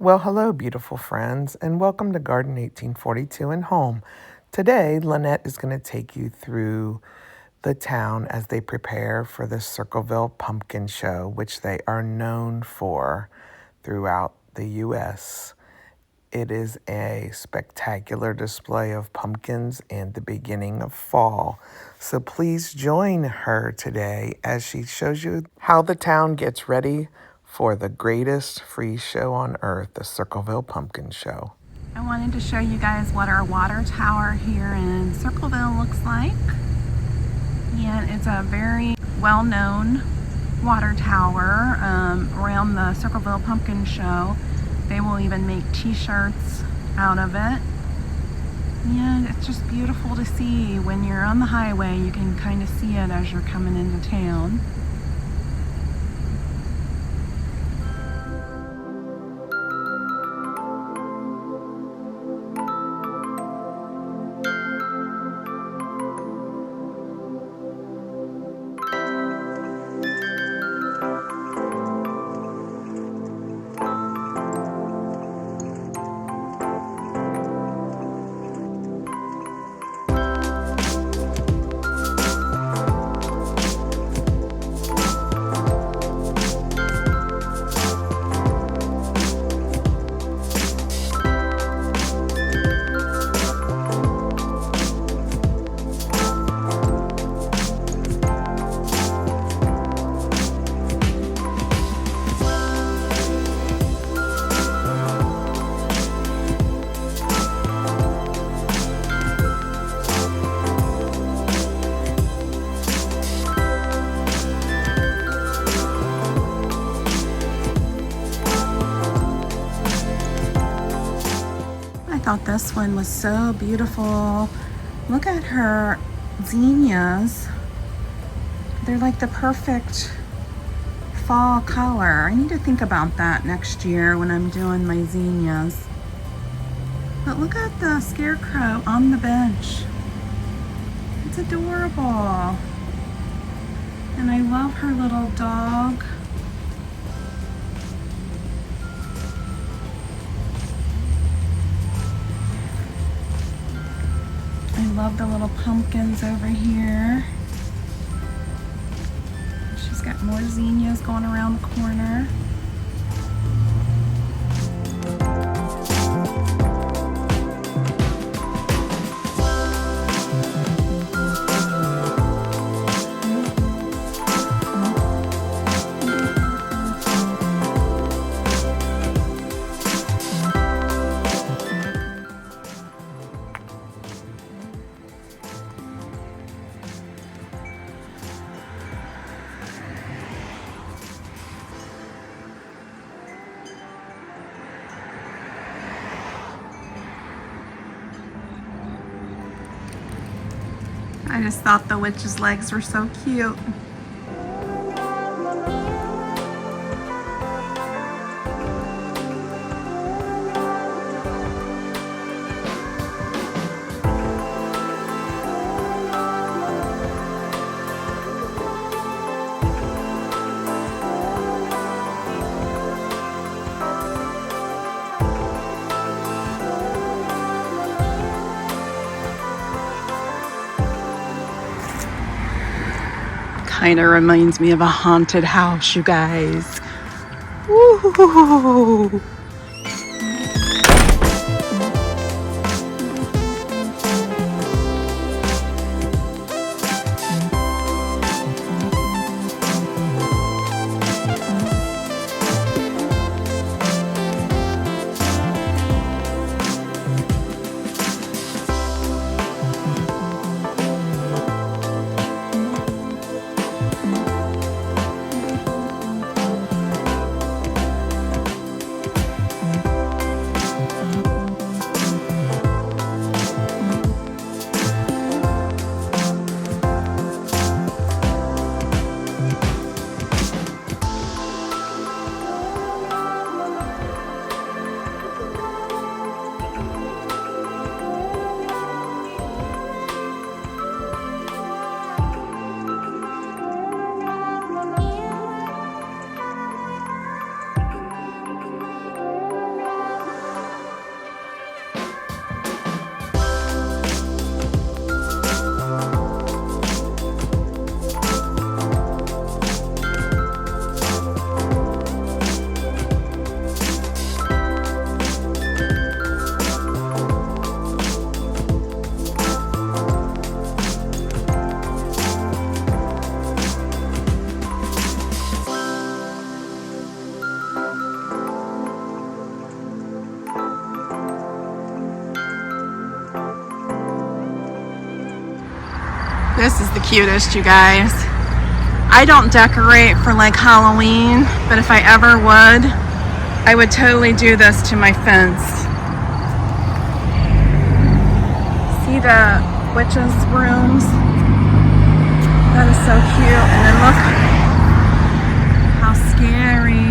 Well, hello, beautiful friends, and welcome to Garden 1842 and Home. Today, Lynette is going to take you through the town as they prepare for the Circleville Pumpkin Show, which they are known for throughout the U.S. It is a spectacular display of pumpkins and the beginning of fall. So please join her today as she shows you how the town gets ready for the greatest free show on earth, the Circleville Pumpkin Show. I wanted to show you guys what our water tower here in Circleville looks like. And it's a very well-known water tower around the Circleville Pumpkin Show. They will even make t-shirts out of it. And it's just beautiful to see. When you're on the highway, you can kind of see it as you're coming into town. I thought this one was so beautiful. Look at her zinnias. They're like the perfect fall color. I need to think about that next year when I'm doing my zinnias. But look at the scarecrow on the bench. It's adorable. And I love her little dog. I love the little pumpkins over here. She's got more zinnias going around the corner. I just thought the witch's legs were so cute. Kind of reminds me of a haunted house, you guys. Woo! This is the cutest, you guys. I don't decorate for like Halloween, but if I ever would, I would totally do this to my fence. See the witches' rooms? That is so cute. And then look how scary.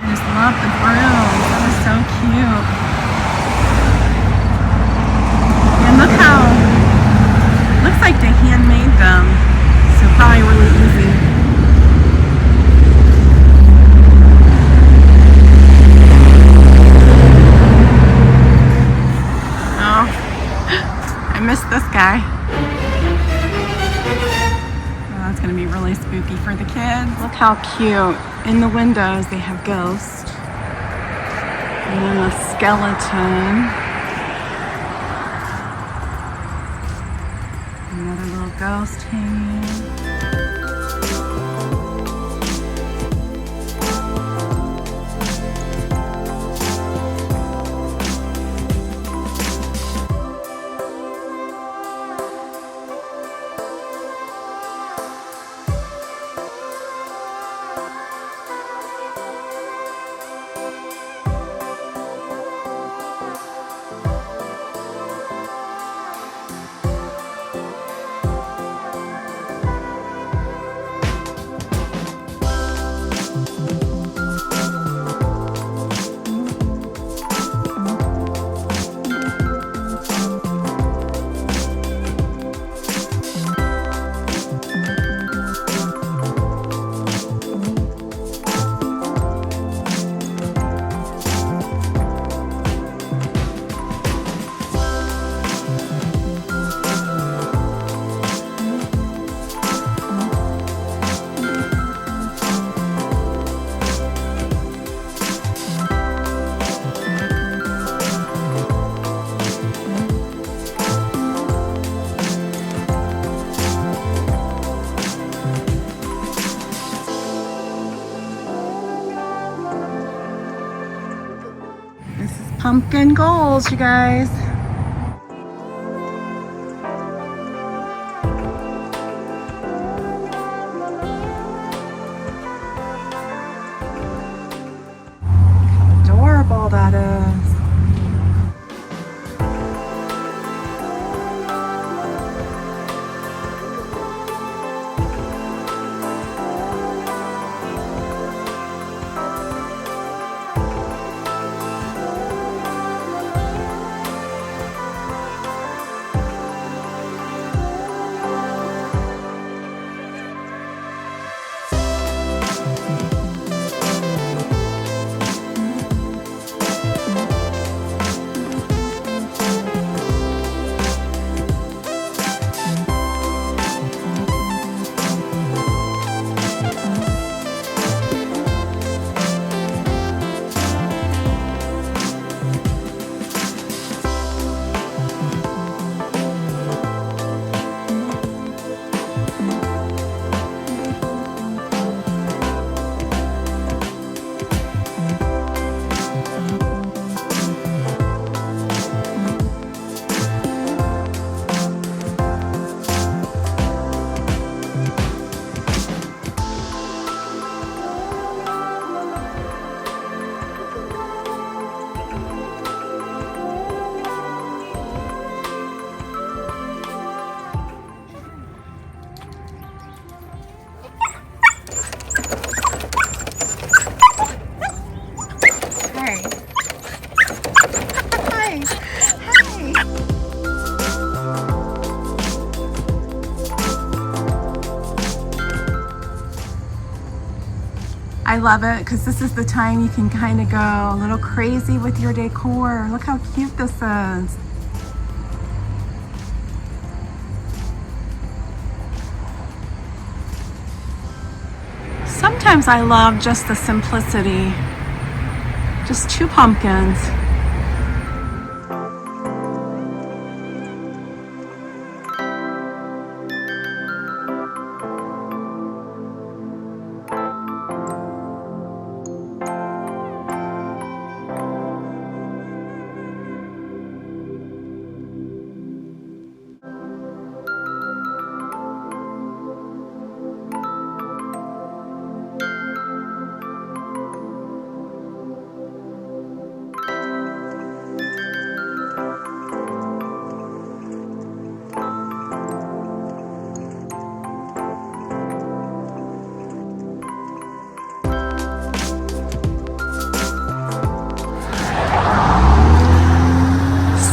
I just love the brooms. That is so cute. And look how, looks like they handmade them. So probably really easy. Oh, I missed this guy. Oh, that's gonna be really spooky for the kids. Look how cute. In the windows, they have ghosts. And then a skeleton. Another little ghost hanging. Pumpkin goals, you guys. How adorable that is. I love it because this is the time you can kind of go a little crazy with your decor. Look how cute this is. Sometimes I love just the simplicity. Just 2 pumpkins.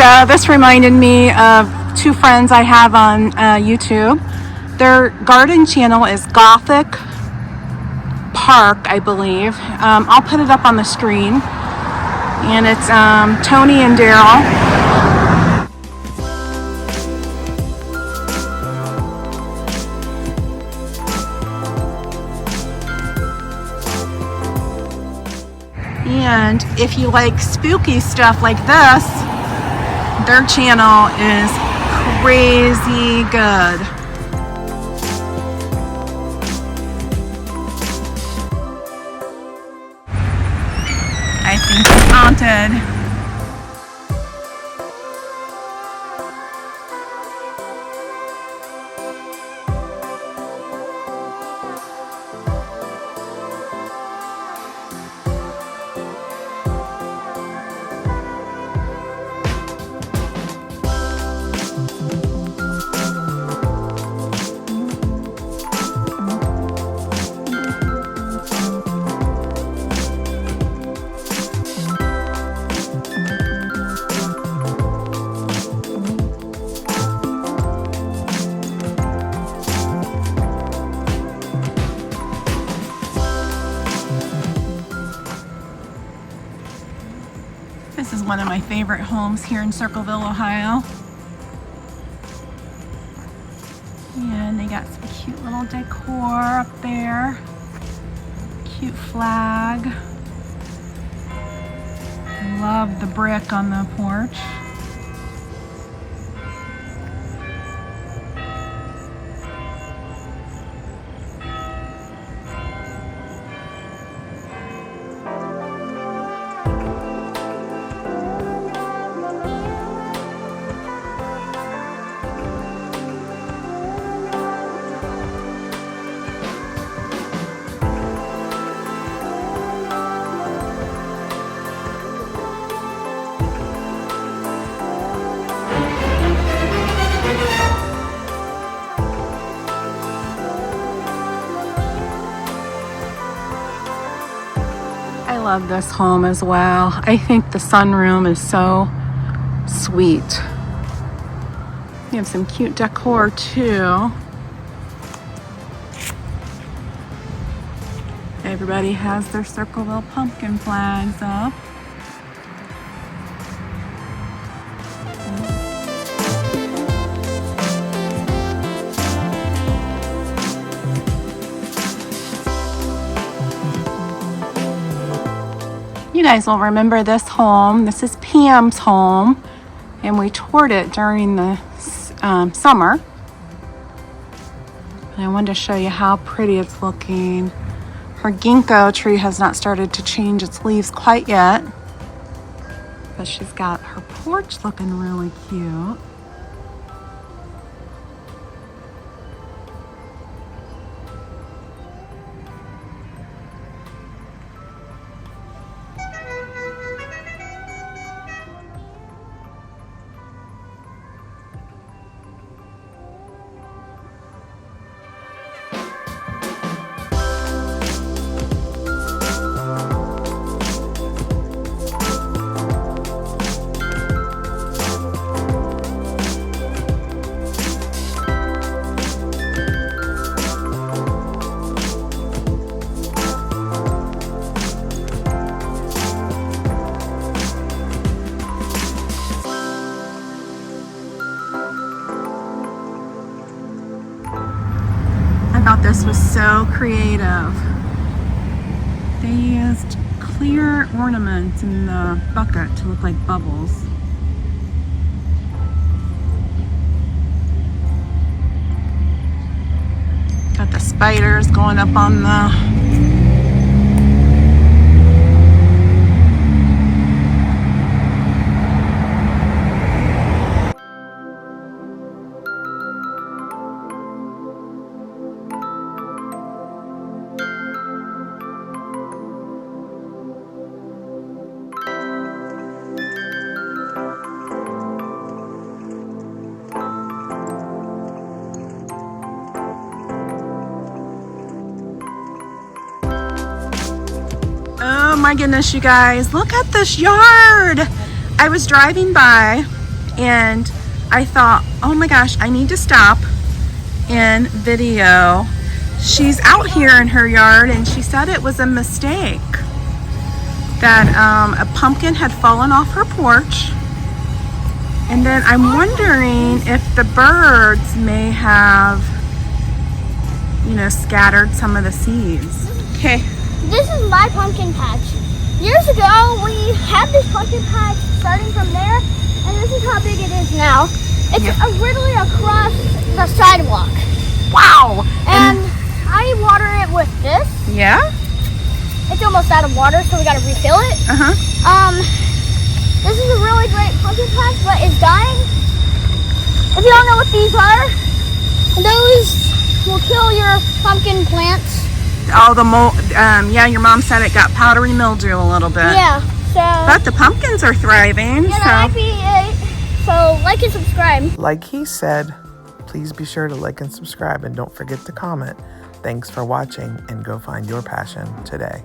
So this reminded me of two friends I have on YouTube. Their garden channel is Gothic Park, I believe. I'll put it up on the screen. And it's Tony and Daryl. And if you like spooky stuff like this, their channel is crazy good. I think it's haunted. This is one of my favorite homes here in Circleville, Ohio. And they got some cute little decor up there. Cute flag. I love the brick on the porch. I love this home as well. I think the sunroom is so sweet. You have some cute decor too. Everybody has their Circleville pumpkin flags up. You guys will remember this home. This is Pam's home, and we toured it during the summer. And I wanted to show you how pretty it's looking. Her ginkgo tree has not started to change its leaves quite yet, but she's got her porch looking really cute. I thought this was so creative. They used clear ornaments in the bucket to look like bubbles. Got the spiders going up on the Oh my goodness, you guys, look at this yard. I was driving by And I thought, oh my gosh, I need to stop and video. She's out here in her yard, and she said it was a mistake that a pumpkin had fallen off her porch. And then I'm wondering if the birds may have, you know, scattered some of the seeds. Okay. This is my pumpkin patch. Years ago, we had this pumpkin patch starting from there, and this is how big it is now. It's literally across the sidewalk. Wow. And I water it with this. Yeah? It's almost out of water, so we gotta refill it. This is a really great pumpkin patch, but it's dying. If you don't know what these are, those will kill your pumpkin plants. Oh, the mold. Yeah, your mom said it got powdery mildew a little bit. Yeah, so. But the pumpkins are thriving. Yeah, that might be it. So like and subscribe. Like he said, please be sure to like and subscribe, and don't forget to comment. Thanks for watching, and go find your passion today.